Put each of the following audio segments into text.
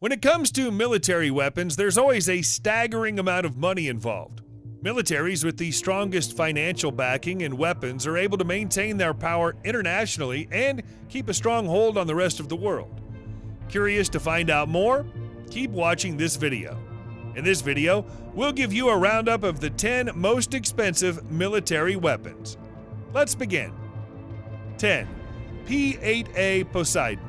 When it comes to military weapons, there's always a staggering amount of money involved. Militaries with the strongest financial backing and weapons are able to maintain their power internationally and keep a strong hold on the rest of the world. Curious to find out more? Keep watching this video. In this video, we'll give you a roundup of the 10 most expensive military weapons. Let's begin. 10. P-8A Poseidon.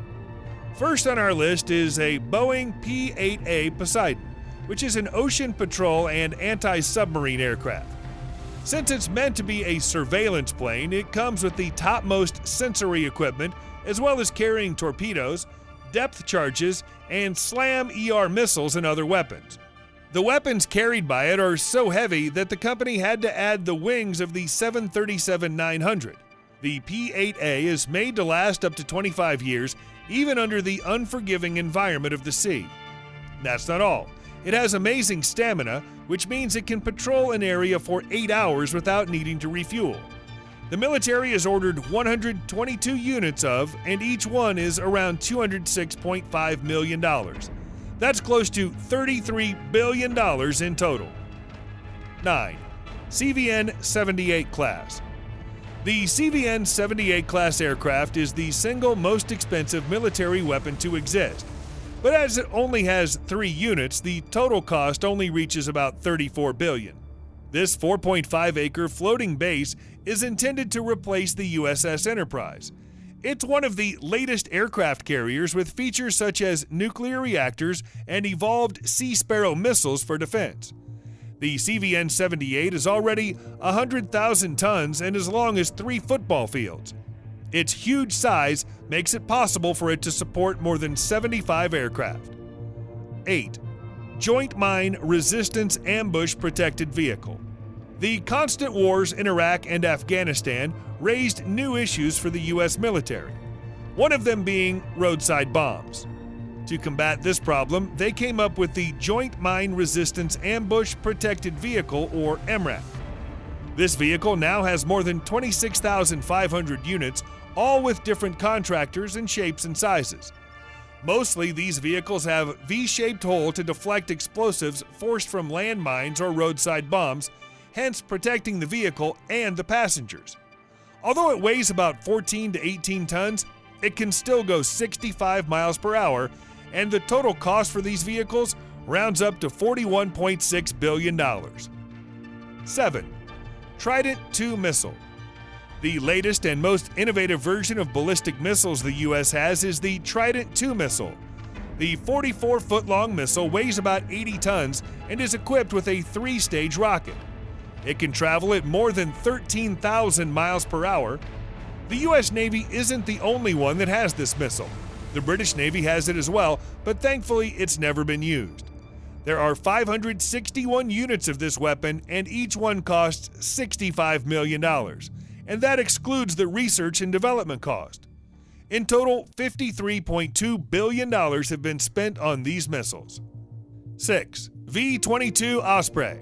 First on our list is a Boeing P-8A Poseidon, which is an ocean patrol and anti-submarine aircraft. Since it's meant to be a surveillance plane, it comes with the topmost sensory equipment, as well as carrying torpedoes, depth charges, and SLAM-ER missiles and other weapons. The weapons carried by it are so heavy that the company had to add the wings of the 737-900. The P-8A is made to last up to 25 years, even under the unforgiving environment of the sea. That's not all. It has amazing stamina, which means it can patrol an area for 8 hours without needing to refuel. The military has ordered 122 units of, and each one is around $206.5 million. That's close to $33 billion in total. 9. CVN-78 Class. The CVN-78 Class aircraft is the single most expensive military weapon to exist. But as it only has 3 units, the total cost only reaches about $34 billion. This 4.5-acre floating base is intended to replace the USS Enterprise. It's one of the latest aircraft carriers with features such as nuclear reactors and evolved Sea Sparrow missiles for defense. The CVN-78 is already 100,000 tons and as long as 3 football fields. Its huge size makes it possible for it to support more than 75 aircraft. 8. Joint Mine Resistance Ambush Protected Vehicle. The constant wars in Iraq and Afghanistan raised new issues for the U.S. military, one of them being roadside bombs. To combat this problem, they came up with the Joint Mine Resistance Ambush Protected Vehicle, or MRAP. This vehicle now has more than 26,500 units, all with different contractors and shapes and sizes. Mostly, these vehicles have V-shaped hole to deflect explosives forced from landmines or roadside bombs, hence protecting the vehicle and the passengers. Although it weighs about 14 to 18 tons, it can still go 65 miles per hour, and the total cost for these vehicles rounds up to $41.6 billion. 7. Trident II Missile. The latest and most innovative version of ballistic missiles the U.S. has is the Trident II missile. The 44-foot-long missile weighs about 80 tons and is equipped with a 3-stage rocket. It can travel at more than 13,000 miles per hour. The U.S. Navy isn't the only one that has this missile. The British Navy has it as well, but thankfully it's never been used. There are 561 units of this weapon, and each one costs $65 million. And that excludes the research and development cost. In total, $53.2 billion have been spent on these missiles. 6. V-22 Osprey.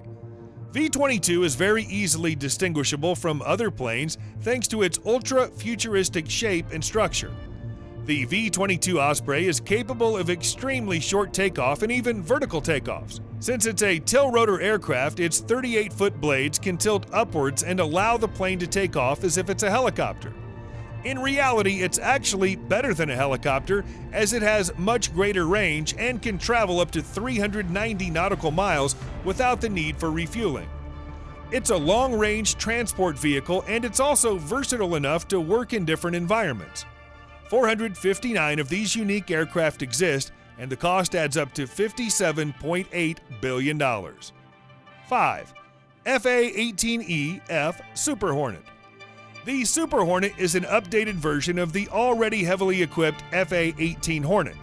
V-22 is very easily distinguishable from other planes thanks to its ultra-futuristic shape and structure. The V-22 Osprey is capable of extremely short takeoff and even vertical takeoffs. Since it's a tilt-rotor aircraft, its 38-foot blades can tilt upwards and allow the plane to take off as if it's a helicopter. In reality, it's actually better than a helicopter, as it has much greater range and can travel up to 390 nautical miles without the need for refueling. It's a long-range transport vehicle, and it's also versatile enough to work in different environments. 459 of these unique aircraft exist, and the cost adds up to $57.8 billion. 5. FA-18E-F Super Hornet. The Super Hornet is an updated version of the already heavily equipped FA-18 Hornet.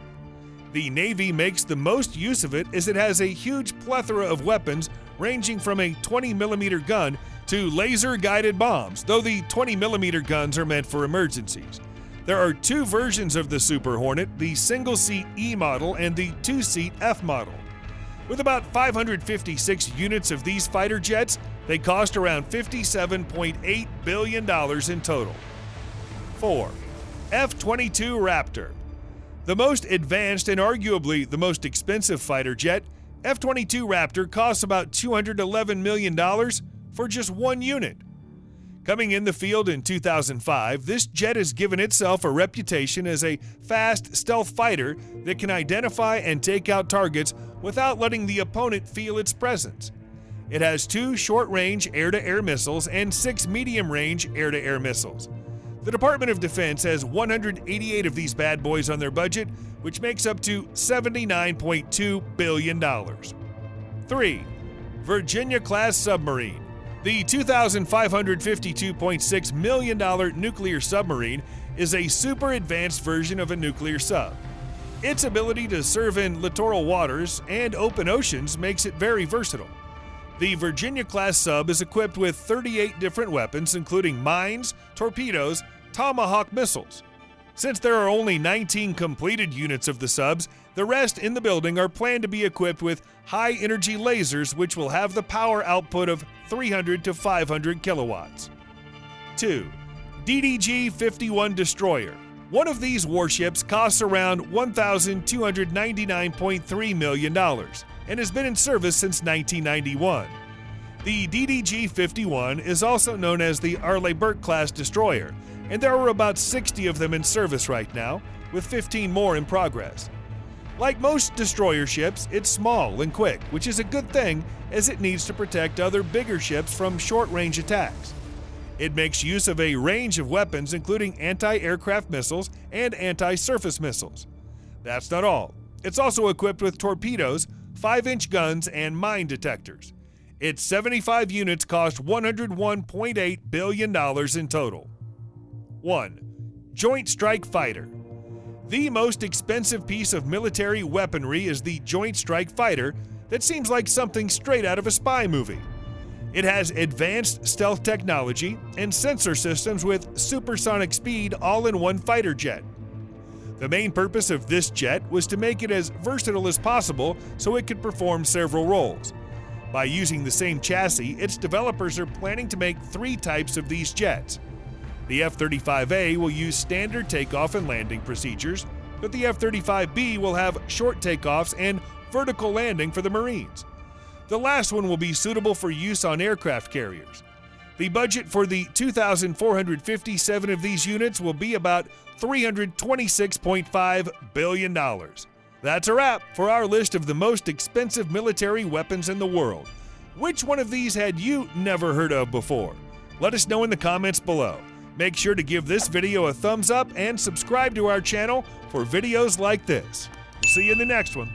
The Navy makes the most use of it as it has a huge plethora of weapons ranging from a 20mm gun to laser-guided bombs, though the 20mm guns are meant for emergencies. There are 2 versions of the Super Hornet, the single-seat E model and the 2-seat F model. With about 556 units of these fighter jets, they cost around $57.8 billion in total. 4. F-22 Raptor. The most advanced and arguably the most expensive fighter jet, F-22 Raptor, costs about $211 million for just one unit. Coming in the field in 2005, this jet has given itself a reputation as a fast stealth fighter that can identify and take out targets without letting the opponent feel its presence. It has 2 short-range air-to-air missiles and 6 medium-range air-to-air missiles. The Department of Defense has 188 of these bad boys on their budget, which makes up to $79.2 billion. 3. Virginia-class submarine. The $2,552.6 million nuclear submarine is a super advanced version of a nuclear sub. Its ability to serve in littoral waters and open oceans makes it very versatile. The Virginia-class sub is equipped with 38 different weapons, including mines, torpedoes, Tomahawk missiles. Since there are only 19 completed units of the subs, the rest in the building are planned to be equipped with high-energy lasers, which will have the power output of 300 to 500 kilowatts. 2. DDG-51 Destroyer. One of these warships costs around $1,299.3 million and has been in service since 1991. The DDG-51 is also known as the Arleigh-Burke-class destroyer, and there are about 60 of them in service right now, with 15 more in progress. Like most destroyer ships, it's small and quick, which is a good thing as it needs to protect other bigger ships from short-range attacks. It makes use of a range of weapons, including anti-aircraft missiles and anti-surface missiles. That's not all. It's also equipped with torpedoes, 5-inch guns, and mine detectors. Its 75 units cost $101.8 billion in total. 1. Joint Strike Fighter. The most expensive piece of military weaponry is the Joint Strike Fighter that seems like something straight out of a spy movie. It has advanced stealth technology and sensor systems with supersonic speed all in one fighter jet. The main purpose of this jet was to make it as versatile as possible so it could perform several roles. By using the same chassis, its developers are planning to make 3 types of these jets. The F-35A will use standard takeoff and landing procedures, but the F-35B will have short takeoffs and vertical landing for the Marines. The last one will be suitable for use on aircraft carriers. The budget for the 2,457 of these units will be about $326.5 billion. That's a wrap for our list of the most expensive military weapons in the world. Which one of these had you never heard of before? Let us know in the comments below. Make sure to give this video a thumbs up and subscribe to our channel for videos like this. We'll see you in the next one.